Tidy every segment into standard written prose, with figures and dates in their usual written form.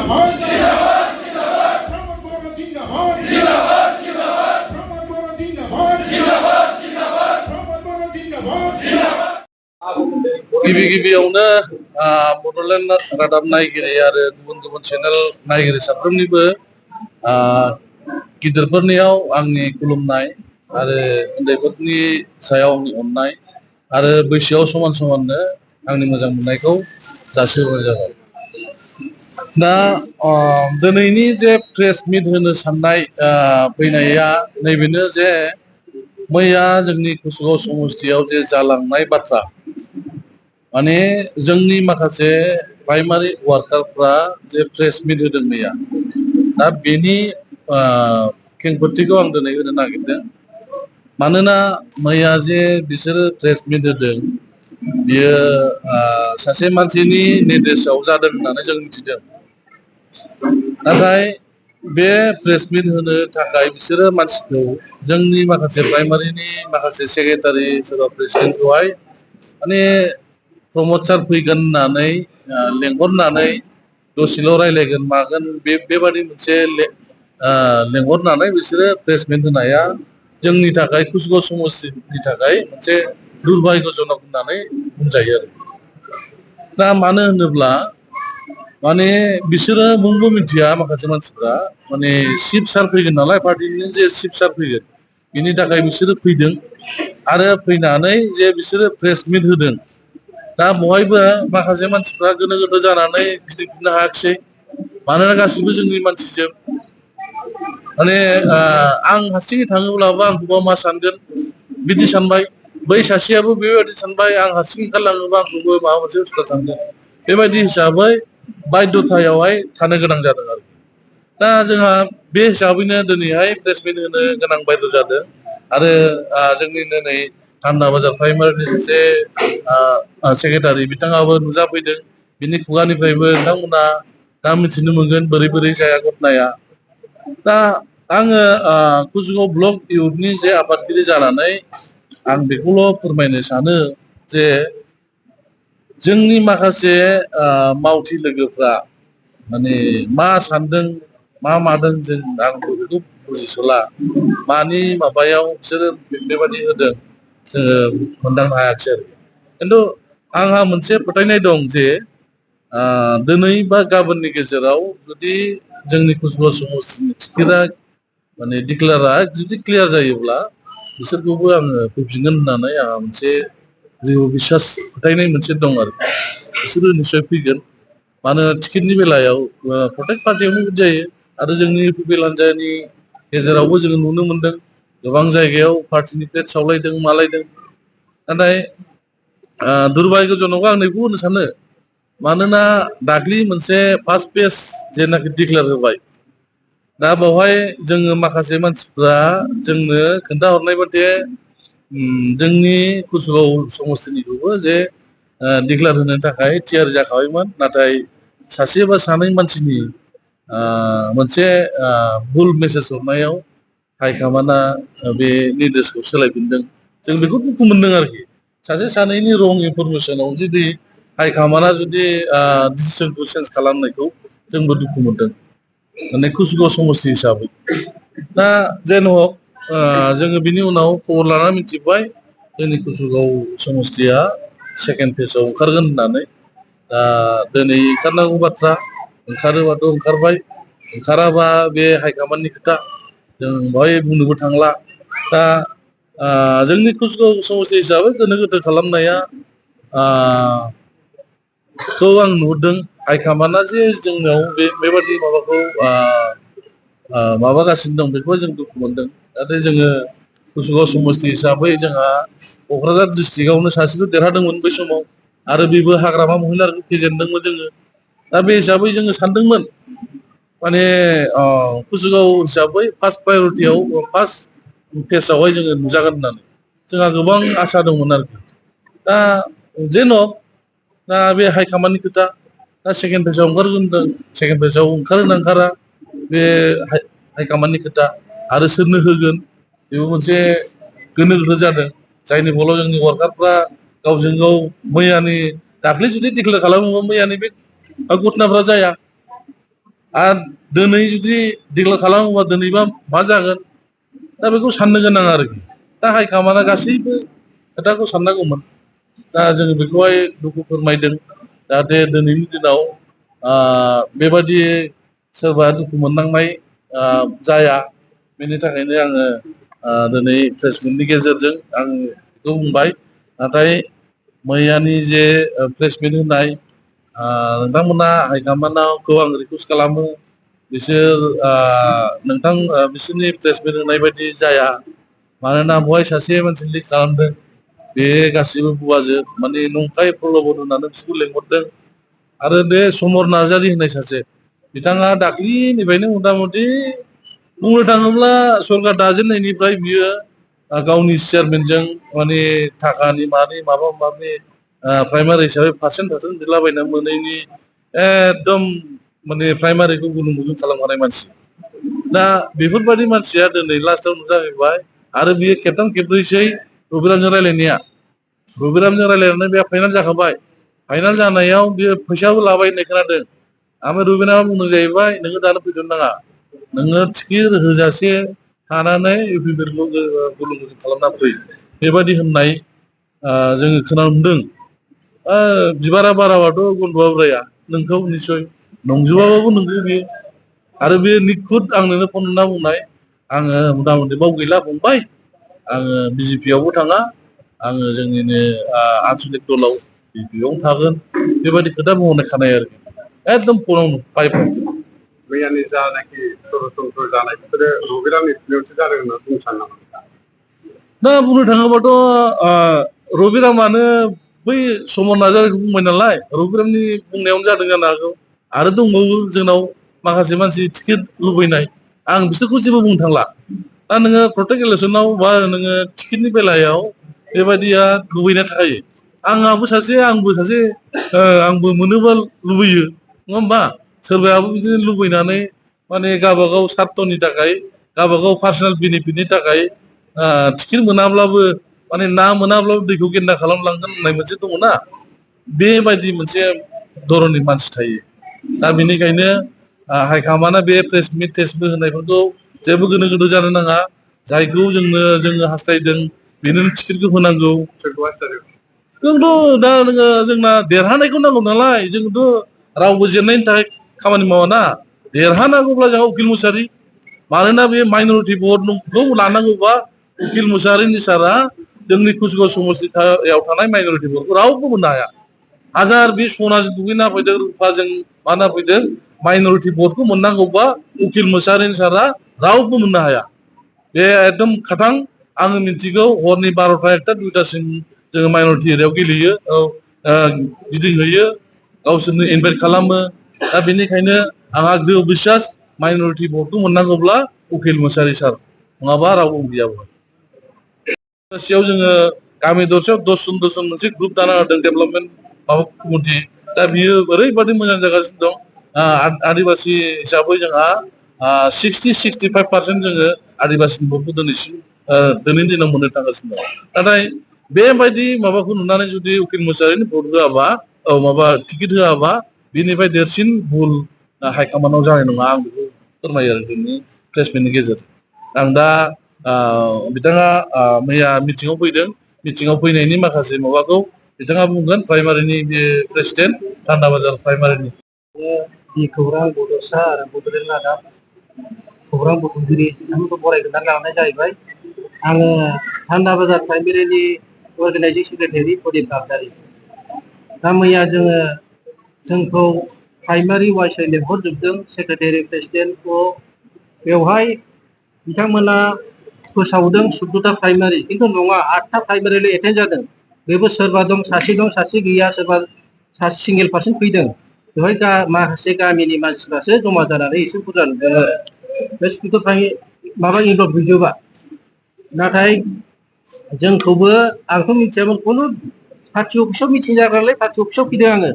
जिंदाबाद जिंदाबाद प्रमोद बर' जिंदाबाद जिंदाबाद जिंदाबाद प्रमोद बर' जिंदाबाद जिंदाबाद जिंदाबाद प्रमोद बर' जिंदाबाद जिंदाबाद गिबियावनो बड'लेण्ड रादाब नायगिरि आरो गुबुन गुबुन चेनेल नायगिरि साफ्रोमनिबो गिदिरफोरनियाव आंनि खुलुमनाय आरो उन्दैफोरनि सायाव आंनि अननाय आरो बैसोआव समान समाननो आंनि मोजां मोननायखौ जासिहरनाय जाबाय। दा दिनैनि जे प्रेस मिट होनो साननाय फैनाया नैबेनो जे मैया जोंनि कुसुगाव समस्तियाव जे जालांनाय बाथ्रा, माने जोंनि माखासे प्राइमारि वार्कारफ्रा जे प्रेस मिट होदों मैया, दा बेनि खेंफोरथिखौ आं दिनै होनो नागिरदों। मानोना मैया जे बिसोरो प्रेस मिट होदों बियो सासे मानसिनि निर्देशआव जादों होननानै जों मिथिदों। नाथाय बे प्रेस मिट होनो थाखाय बिसोरो मानसिखौ जोंनि माखासे प्राइमारिनि माखासे सेक्रेटारि सोरबा प्रेसिडेन्टखौहाय माने प्रमद सार फैगोन होननानै लेंहरनानै दसेल' रायलायगोन मागोन बेबादि मोनसे लेंहरनानै बिसोरो प्रेस मिट होनाया जोंनि थाखाय कुसुगाव समस्तिनि थाखाय मोनसे दुर्भाग्यजनक होननानै बुंजायो आरो। दा मानो होनोब्ला माने बिसोरो मुंबो मिथिया माखासे मानसिफ्रा, माने चिफ सार फैगोन नालाय पार्टिनि जे चिफ सार फैगोन बिनि थाखाय बिसोरो फैदों आरो फैनानै जे बिसोरो प्रेस मिट होदों। दा बहायबो माखासे मानसिफ्रा गोनो गोथो जानानै गिदिंफिननो हायाखिसै, मानोना गासिबो जोंनि मानसिजों माने आं हारसिङै थाङोब्लाबो आंखौबा मा सानगोन बिदि सानबाय, बै सासेयाबो बेबायदि सानबाय आं हारसिं ओंखारलाङोबा आंखौबो माबा मोनसे उसुबिदा सानगोन, बेबायदि हिसाबै बायध'थायावहाय थानो गोनां जादों आरो। दा जोंहा बे हिसाबैनो दिनैहाय प्रेस मिट होनो गोनां बायध' जादों आरो जोंनिनो नै थान्दा बाजार प्राइमारिनि सासे सेक्रेटारि बिथाङाबो नुजाफैदों, बिनि खुगानिफ्रायबो नोंथांमोना दा मिथिनो मोनगोन बोरै बोरै जाया घटनाया। दा आङो कुसुगाव ब्लक इउथनि जे आफादगिरि जानानै आं बेखौल' फोरमायनो सानो जे जोंनि माखासे मावथि लोगोफ्रा माने मा सानदों मा मादों जों आंबो बेखौ बुजिस'ला, मानि माबायाव बिसोरो बेबादि होदों जोङो मोनदांनो हायाखिसै आरो। खिन्थु आंहा मोनसे फोथायनाय दं जे दिनै बा गाबोननि गेजेराव जुदि जोंनि कुसुगाव समस्तिनि टिकेटआ माने डिक्लेयारा जुदि क्लियार जायोब्ला बिसोरखौबो आङो फैफिनगोन होननानै आंहा मोनसे जेबो बिसास फोथायनाय मोनसे दं आरो। बिसोरो निस्सय फैगोन, मानो टिकेटनि बेलायाव प्रटेक्ट पार्टियावनो बिदि जायो आरो जोंनि पिपिएल हान्जानि गेजेरावबो जोङो नुनो मोनदों गोबां जायगायाव पार्टिनि प्लेट सावलायदों मालायदों। नाथाय दुर्भाग्यजनकआ आं नैखौ होनो सानो, मानोना दाख्लि मोनसे फार्स्ट पेज जेनाखि डिक्लेयार होबाय, दा बेवहाय जोङो माखासे मानसिफ्रा जोंनो खोन्थाहरनाय बादि जोंनि कुसुगाव समस्तिनिखौबो जे डिक्लेयार होनो थाखाय थियारि जाखाबायमोन, नाथाय सासे बा सानै मानसिनि मोनसे भुल मेसेज हरनायाव हाइकामान्डआ बे निर्देशखौ सोलायफिनदों। जों बेखौ दुखु मोनदों आरोखि, सासे सानैनि रं इनफरमेसनाव जुदि हाइकामान्डआ जुदि डिसिसनखौ चेन्ज खालामनायखौ जोंबो दुखु मोनदों माने कुसुगाव समस्ति हिसाबै। दा जेन हक जोङो बिनि उनाव खबर लानानै मिथिबाय जोंनि कुसुगाव समस्तिया सेकेन्ड फेजआव ओंखारगोन होननानै। दा दिनै ओंखारनांगौ बाथ्रा, ओंखारोबाथ' ओंखारबाय, ओंखाराबा बे हाइकामान्डनि खोथा, जों बेवहाय बुंनोबो थांला। दा जोंनि कुसुगाव समस्ति हिसाबै गोनो गोथो खालामनाया खौ आं नुहुरदों। हाइकामान्डआ जे जोंनाव बेबादि माबाखौ माबागासिनो दं बेखौ जों दुखु मोनदों। नाथाय जोङो कुसुगाव समस्ति हिसाबै जोंहा क'क्राझार डिस्ट्रिक्टआवनो सासेल' देरहादोंमोन बै समाव, आरो बेबो हाग्रामा महिलारिखौ फेजेनदोंमोन जोङो। दा बे हिसाबै जोङो सानदोंमोन माने कुसुगाव हिसाबै फार्स्ट प्रायरिटियाव फार्स्ट फेजआवहाय जोङो नुजागोन होननानै जोंहा गोबां आसा दंमोन आरोखि। दा जेन' दा बे हाइकामान्डनि खोथा, दा सेकेन्ड फेजआव ओंखारगोन होनदों, सेकेन्ड फेजआव ओंखारोना ओंखारा बे हाइकामान्डनि खोथा, आरो सोरनो होगोन बेबो मोनसे गोनो गोथो जादों। जायनि फलाव जोंनि वार्कारफ्रा गावजों गाव मैयानि दाख्लै जुदि डिक्लेयार खालामोबा मैयानि बे घटनाफ्रा जाया। आरो दिनै जुदि डिक्लेयार खालामोबा दिनैबा मा जागोन दा बेखौ साननो गोनां आरोखि दा हाइकामान्डआ गासैबो खोथाखौ साननांगौमोन दा जोङो बेखौहाय दुखु फोरमायदों जाहाथे दिनैनि दिनाव बेबादि सोरबा दुखु मोननांनाय जाया बेनि थाखायनो आङो दिनै प्रेस मिटनि गेजेरजों आं बेखौ बुंबाय नाथाय मैयानि जे प्रेस मिट होनाय नोंथांमोना हाइकामान्डखौ आं रिकुवेस्ट खालामो बिसोर बिसोरनि प्रेस मिट होनाय बायदि जाया मानोना बेवहाय सासे मानसि लिक खालामदों बे गासिबो बुवाजोब माने नंखाय प्रल'बन होनानै बिसोरखौ लेंहरदों आरो बे समर नार्जारि होननाय सासे बिथाङा दाख्लिनिफ्रायनो मथा मथि बुंनो थाङोब्ला सरकार दाजेननायनिफ्राय बियो गावनि चेयारमेनजों माने थाखानि माबा माबि प्राइमारि हिसाबै पार्सेन्ट बिलाबायना मोनैनि एकदम माने प्राइमारिखौ गुलुं गुलुं खालामखानाय मानसि दा बेफोरबायदि मानसिया दिनै लास्टाव नुजाहैबाय आरो बियो खेबथाम खेबब्रैसै रबिरामजों रायज्लायनाया रबिरामजों रायज्लायनानै बे फाइनाल जाखाबाय फाइनाल जानायाव बियो फैसाबो लाबाय होननाय खोनादों ओमफ्राय रबिरामा बुंदों जाहैबाय नोङो दानो फैथ'नो नाङा नोङो टिकेट होजासे थानानै इउपिपिएलखौ गुलुं गुलुं खालामना फै बेबायदि होननाय जोङो खोनानो मोनदों बिबारा बाराबाथ' गन्द'आ उराया नोंखौ निस्सय नंजोबाबाबो नोंगौ बेयो आरो बे निखुद आंनोनो फन हरना बुंनाय आङो मथा मथि बाव गैला फंबाय आङो बिजेपियावबो थाङा आङो जोंनिनो आनसलिक दलाव बिपिआवनो थागोन बेबायदि खोथा बुंहरनाय खोनायो आरोखि एकदम फनावनो पाइपआव मैयानि जानाखि सरासनस्रा जानाय बेफोरो रबिरामनि थुनायावसो जादों होनना बुंनो सानो नामा? दा बुंनो थाङोबाथ' रबिरामानो बै समर नार्जारिखौ बुंबाय नालाय रबिरामनि बुंनायावनो जादों जानो हागौ आरो दंबावो जोंनाव माखासे मानसि टिकेट लुबैनाय आं बिसोरखौ जेबो बुंनो थांला दा नोङो प्रटेक्ट इलेक्सनाव बा नोङो टिकेटनि बेलायाव बेबायदिया लुबैनाय थाखायो आंबो सासे आंबो मोनोबा लुबैयो नङा होमबा सोरबायाबो बिदिनो लुबैनानै माने गावबागाव सार्थनि थाखाय गावबागाव पार्सनेल बेनिफिटनि थाखाय टिकेट मोनाब्लाबो माने ना मोनाब्लाबो दैखौ गेन्दा खालामलांगोन होननाय मोनसे दङना बेबायदि मोनसे धरननि मानसि थायो दा बेनिखायनो हाइकामान्डआ बे प्रेस मिट टेस्टबो होनायफोरखौ जेबो गोनो गोथो जानो नाङा जायखौ जोङो हास्थायदों बेनो टिकेटखौ होनांगौ जोंथ' दा नोङो जोंना देरहानायखौ नांगौ नालाय जोंथ' रावबो जेननायनि थाखाय खामानि मावाना देरहानांगौब्ला जोंहा उकिल मुसाहारि मानोना बे माइन'रिटि भटखौ लानांगौबा उकिल मुसाहारिनि सारा जोंनि कुसुगाव समस्तियाव थानाय माइन'रिटि भटखौ रावबो मोननो हाया हाजार बे सनाजों दुगैना फैदों रुपाजों माना फैदों माइन'रिटि भटखौ मोननांगौबा उकिल मुसाहारिनि सारा रावबो मोननो हाया बे एकदम खाथां आङो मिथिगौ हरनि 12टा 1टा 2टासिम जोङो माइन'रिटि एरियायाव गेलेयो गिदिंहैयो गावसोरनो इनभाइट खालामो दा बेनिखायनो आंहा दृढ़ बिसास माइन'रिटि भटखौ मोननांगौब्ला उकिल मुसाहारि सार नङाबा रावबो गैया बेयाव जोङो गामि दरसेयाव 10 जन मोनसे ग्रुप दाना होदों डेभेलपमेन्ट माबा कमिटि दा बियो ओरैबायदि मोजां जागासिनो दं आदिबासि हिसाबै जोंहा 60-65% जोङो आदिबासिनि भटखौ दिनैनि दिनाव मोननो थांगासिनो दं नाथाय बेबायदि माबाखौ नुनानै जुदि उकिल मुसाहारिनि भट होआबा माबा टिकेट होआबा बेनिफ्राय देरसिन भुल हाइकामान्डआव जानाय नङा आं बेखौ फोरमायो आरो दिनैनि प्रेस मिटनि गेजेरजों आं दा बिथाङा मैया मिटिङाव फैदों मिटिङाव फैनायनि माखासे माबाखौ बिथाङा बुंगोन प्राइमारिनि बे प्रेसिडेन्ट थान्दा बाजार प्राइमारिनि खौरां बड'सा आरो बड'लेण्ड रादाब खौरां बुथुमगिरि बिथांमोनखौ बरायगोरनानै लानाय जाहैबाय आङो थान्दा बाजार प्राइमारिनि अर्गानाइजिं सेक्रेटारि प्रदीप नार्जारि दा मैया जोंखौ प्राइमारि वाइसआव लेंहरजोबदों सेक्रेटारि प्रेसिडेन्टखौ बेवहाय बिथांमोना फोसावदों 14टा प्राइमारि खिन्थु नङा 8टा प्राइमारिल' एटेन्ड जादों बेबो सोरबा दं सासे गैया सोरबा सासे सिंगेल पार्सन फैदों बेवहाय माखासे गामिनि मानसिफ्रासो जमा जानानै एसे बुरजा नुदों आरो बे स्कुलखौ माबा इनभल्भ गैजोबा नाथाय जोंखौबो आंथ' मिथियामोन खुनु पार्टि अफिसाव मिटिं जाग्रालाय पार्टि अफिसाव फैदों आङो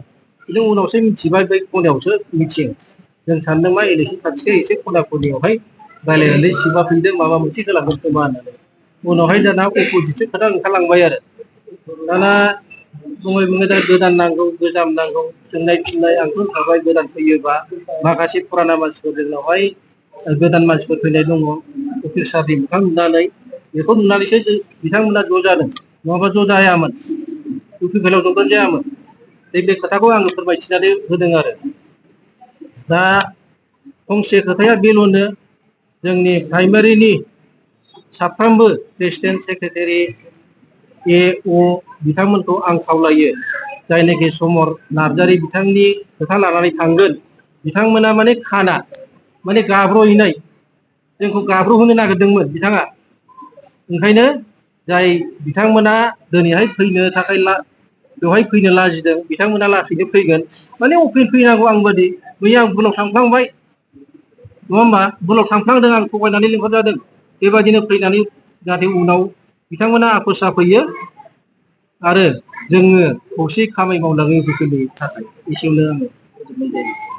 बिनि उनावसो मिथिबाय बै खनायावसो मिटिं जों सानदों मा इलेक्सन खाथिखाय एसे खना खनियावहाय रायलायनानै सिबा फैदों माबा मोनसे होलांगोन खोमा होननानै उनावहाय दाना अपजिटसो खोथा ओंखारलांबाय आरो दाना बुङै बुङै दा गोदान नांगौ गोजाम नांगौ सोंनाय फिननाय आंथ' थाबाय गोदान फैयोबा माखासे फुराना मानसिफोर जोंनावहाय गोदान मानसिफोर फैनाय दङ उकिल सारनि मोखां नुनानै बेखौ नुनानैसो बिथांमोना ज' जादों नङाबा ज' जायामोन उकिल बेलायाव ज'बो जायामोन बे खोथाखौ आङो फोरमायथिनानै होदों आरो दा फंसे खोथाया बेल'नो जोंनि प्राइमारिनि साफ्रोमबो प्रेसिडेन्ट सेक्रेटारि AO बिथांमोनखौ आं खावलायो जायनोखि समर नार्जारि बिथांनि खोथा लानानै थांगोन बिथांमोना माने खाना माने गाब्र'हैनाय जोंखौ गाब्र'होनो नागिरदोंमोन बिथाङा ओंखायनो जाय बिथांमोना दिनैहाय फैनो थाखाय बेवहाय फैनो लाजिदों बिथांमोना लासैनो फैगोन माने अफिस फैनांगौ आं बादि मैया आं भुलाव थांफ्लांबाय नङा होमबा भुलाव थांफ्लांदों आं थगायनानै लिंहरजादों बेबायदिनो फैनानै जाहाथे उनाव बिथांमोना आफस जाफैयो आरो जोङो खौसे खामानि मावलाङो बेफोरनि थाखाय एसेयावनो आङो फोजोबनाय जायो